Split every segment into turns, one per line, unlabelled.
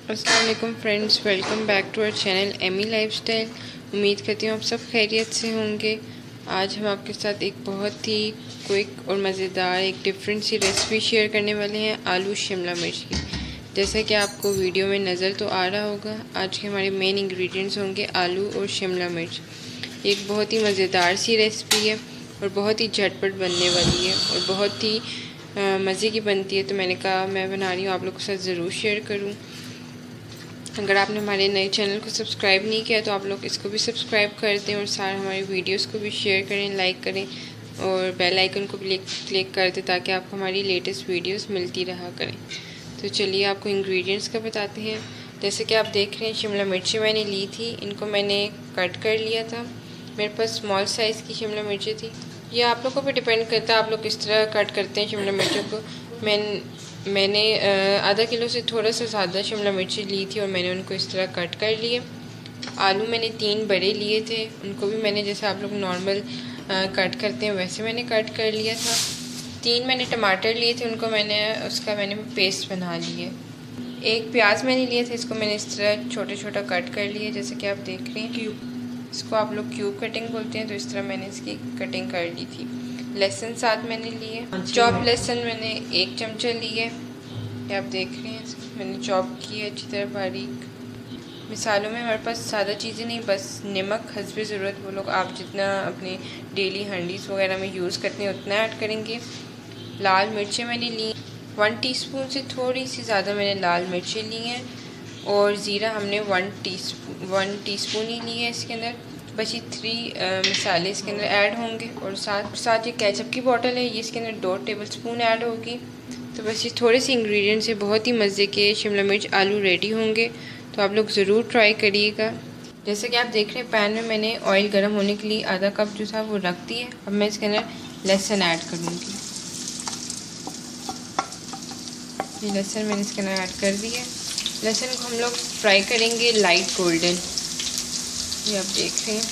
अस्सलाम वालेकुम friends, welcome back to our channel Amy lifestyle. उम्मीद करती हूँ आप सब खैरियत से होंगे। आज हम आपके साथ एक बहुत ही क्विक और मज़ेदार एक डिफरेंट सी रेसिपी शेयर करने वाले हैं, आलू शिमला मिर्च की। जैसा कि आपको वीडियो में नज़र तो आ रहा होगा, आज के हमारे मेन इंग्रेडिएंट्स होंगे आलू और शिमला मिर्च। एक बहुत ही मज़ेदार सी रेसिपी है और बहुत ही झटपट बनने वाली है और बहुत ही मज़े की बनती है। तो मैंने कहा मैं बना रही हूँ, आप लोगों के साथ ज़रूर शेयर करूँ। अगर आपने हमारे नए चैनल को सब्सक्राइब नहीं किया तो आप लोग इसको भी सब्सक्राइब कर दें और सारे हमारे वीडियोस को भी शेयर करें, लाइक करें और बेल आइकन को भी क्लिक कर दें ताकि आपको हमारी लेटेस्ट वीडियोस मिलती रहा करें। तो चलिए आपको इंग्रेडिएंट्स का बताते हैं। जैसे कि आप देख रहे हैं, शिमला मिर्ची मैंने ली थी, इनको मैंने कट कर लिया था। मेरे पास स्मॉल साइज़ की शिमला मिर्ची थी। ये आप लोग को भी डिपेंड करता है आप लोग किस तरह कट करते हैं शिमला मिर्चों को। मैंने आधा किलो से थोड़ा सा ज़्यादा शिमला मिर्ची ली थी और मैंने उनको इस तरह कट कर लिए। आलू मैंने 3 बड़े लिए थे, उनको भी मैंने जैसे आप लोग नॉर्मल कट करते हैं वैसे मैंने कट कर लिया था। 3 मैंने टमाटर लिए थे, उनको मैंने पेस्ट बना लिए। 1 प्याज मैंने लिए थे, इसको मैंने इस तरह छोटे छोटा कट कर लिया, जैसे कि आप देख रहे हैं। इसको आप लोग क्यूब कटिंग बोलते हैं, तो इस तरह मैंने इसकी कटिंग कर ली थी। लहसुन 7 मैंने लिए, चॉप लहसुन मैंने 1 चमचा लिए, ये आप देख रहे हैं। मैंने चॉप किया अच्छी तरह बारीक। मिसालों में हमारे पास ज़्यादा चीज़ें नहीं, बस नमक हस्बे ज़रूरत, वो लोग आप जितना अपने डेली हंडीज़ वगैरह में यूज़ करते हैं उतना ऐड करेंगे। लाल मिर्चें मैंने ली 1 टीस्पून से थोड़ी सी ज़्यादा मैंने लाल मिर्चें ली हैं और ज़ीरा हमने 1 टीस्पून ही ली है इसके अंदर। बस ये 3 मसाले इसके अंदर ऐड होंगे और साथ ये केचप की बॉटल है, ये इसके अंदर 2 टेबलस्पून ऐड होगी। तो बस ये थोड़े से इंग्रेडिएंट्स से बहुत ही मज़े के शिमला मिर्च आलू रेडी होंगे। तो आप लोग ज़रूर ट्राई करिएगा। जैसे कि आप देख रहे हैं, पैन में मैंने ऑयल गर्म होने के लिए आधा कप जो था वो रख दिया। अब मैं इसके अंदर लहसुन ऐड करूँगी। ये लहसुन मैंने इसके अंदर ऐड कर दिया। लहसुन को हम लोग फ्राई करेंगे लाइट गोल्डन, ये आप देख रहे हैं।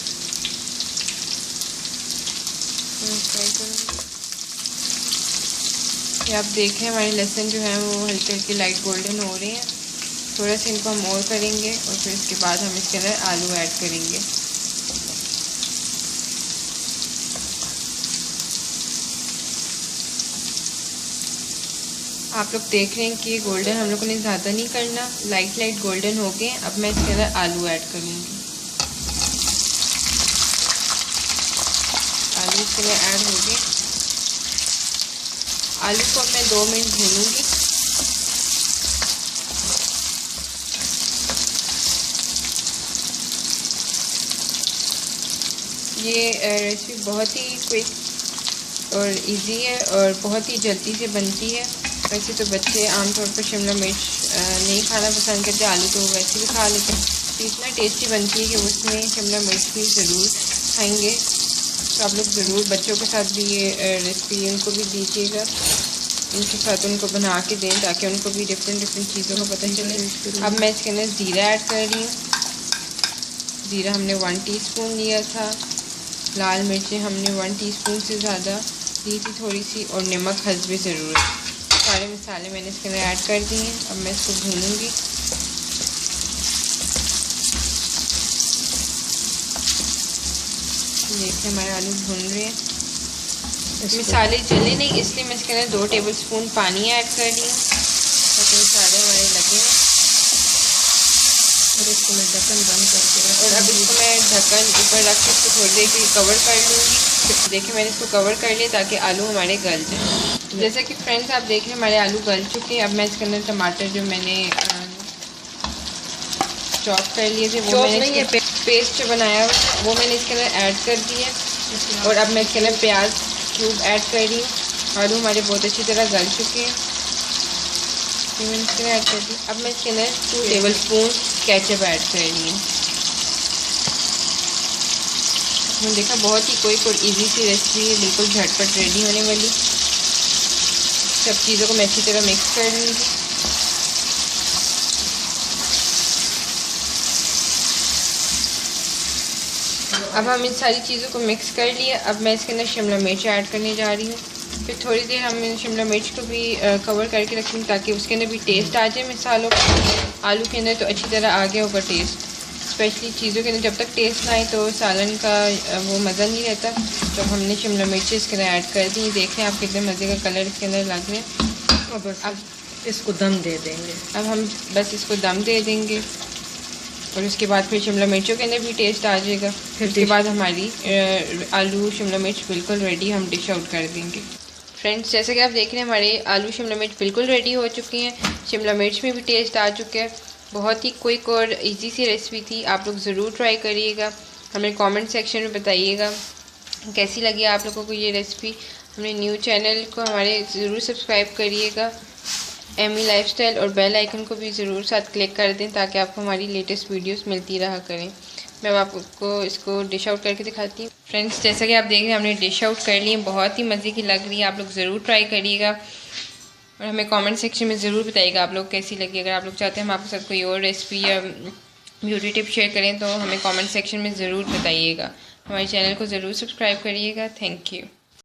फ्राई करेंगे, ये आप देखें हमारे लहसुन जो है वो हल्के हल्के लाइट गोल्डन हो रहे हैं। थोड़ा सा इनको हम और करेंगे और फिर इसके बाद हम इसके अंदर आलू ऐड करेंगे। आप लोग देख रहे हैं कि गोल्डन हम लोगों ने ज़्यादा नहीं करना, लाइट गोल्डन हो गए। अब मैं इसके अंदर आलू ऐड करूँगी। आलू इसके अंदर ऐड हो गए। आलू को मैं 2 मिनट भूनूंगी। ये रेसिपी बहुत ही क्विक और इजी है और बहुत ही जल्दी से बनती है। वैसे तो बच्चे आमतौर पर शिमला मिर्च नहीं खाना पसंद करते, आलू तो वैसे भी खा लेते हैं। तो इतना टेस्टी बनती है कि उसमें शिमला मिर्च भी ज़रूर खाएंगे। तो आप लोग ज़रूर बच्चों के साथ भी ये रेसिपी उनको भी दीजिएगा, उनके साथ उनको बना के दें ताकि उनको भी डिफरेंट चीज़ों का पता चले। अब मैं इसके अंदर ज़ीरा ऐड कर रही हूँ। ज़ीरा हमने 1 टीस्पून लिया था। लाल मिर्चें हमने 1 टीस्पून से ज़्यादा ली थी थोड़ी सी, और नमक हस्बे ज़रूरत। सारे मसाले मैंने इसके अंदर ऐड कर दिए हैं। अब मैं इसको भूनूंगी। देखिए हमारे आलू भून रहे हैं। मसाले जले नहीं, इसलिए मैं इसके अंदर 2 टेबलस्पून पानी ऐड कर रही हूँ ताकि मसाले हमारे लगे। और इसको मैं ढक्कन बंद करके और अब इसको मैं ढक्कन ऊपर रख के इसको थोड़ी देर के लिए कवर कर लूँगी। देखिए मैंने इसको कवर कर लिया ताकि आलू हमारे गल जाए। जैसा कि फ्रेंड्स आप देख रहे हैं हमारे आलू गल चुके हैं। अब मैं इसके अंदर टमाटर जो मैंने चॉप कर लिए थे, वो मैंने पेस्ट जो बनाया वो मैंने इसके अंदर ऐड कर दिया। और अब मैं इसके अंदर प्याज क्यूब ऐड कर रही हूँ। आलू हमारे बहुत अच्छी तरह गल चुके हैं, मैंने इसके अंदर ऐड कर दी। अब मैं इसके अंदर 2 टेबलस्पून केचप ऐड कर रही हूँ। आपने देखा बहुत ही क्विक और इजी सी रेसिपी है, बिल्कुल झटपट रेडी होने वाली। सब चीज़ों को मैं अच्छी तरह मिक्स कर लूँगी। अब हम इन सारी चीज़ों को मिक्स कर लिए। अब मैं इसके अंदर शिमला मिर्च ऐड करने जा रही हूँ। फिर थोड़ी देर हम शिमला मिर्च को भी कवर करके रखेंगे ताकि उसके अंदर भी टेस्ट आ जाए मसालों आलू के अंदर, तो अच्छी तरह आ गया होगा टेस्ट। स्पेशली चीज़ों के अंदर जब तक टेस्ट ना आए तो सालन का वो मज़ा नहीं रहता। तो हमने शिमला मिर्च इसके अंदर ऐड कर दी। देखें आप कितने मज़े का कलर इसके अंदर लग रहे हैं।
अब बस अब इसको दम दे देंगे।
अब हम बस इसको दम दे देंगे और उसके बाद फिर शिमला मिर्चों के अंदर भी टेस्ट आ जाएगा। फिर उसके बाद हमारी आलू शिमला मिर्च बिल्कुल रेडी, हम डिश आउट कर देंगे। फ्रेंड्स, जैसे कि आप देख रहे हैं हमारे आलू शिमला मिर्च बिल्कुल रेडी हो चुकी हैं। शिमला मिर्च में भी टेस्ट आ चुका है। बहुत ही क्विक और इजी सी रेसिपी थी, आप लोग ज़रूर ट्राई करिएगा। हमें कमेंट सेक्शन में बताइएगा कैसी लगी आप लोगों को ये रेसिपी। हमें न्यू चैनल को हमारे ज़रूर सब्सक्राइब करिएगा एमी लाइफस्टाइल, और बेल आइकन को भी ज़रूर साथ क्लिक कर दें ताकि आपको हमारी लेटेस्ट वीडियोस मिलती रहा करें। मैं आपको इसको डिश आउट करके दिखाती हूँ। फ्रेंड्स, जैसा कि आप देख रहे हैं हमने डिश आउट कर ली है, बहुत ही मज़े की लग रही है। आप लोग ज़रूर ट्राई करिएगा और हमें कमेंट सेक्शन में ज़रूर बताइएगा आप लोग कैसी लगी। अगर आप लोग चाहते हैं हम आपके साथ कोई और रेसिपी या ब्यूटी टिप शेयर करें तो हमें कमेंट सेक्शन में ज़रूर बताइएगा। हमारे चैनल को ज़रूर सब्सक्राइब करिएगा। Thank you.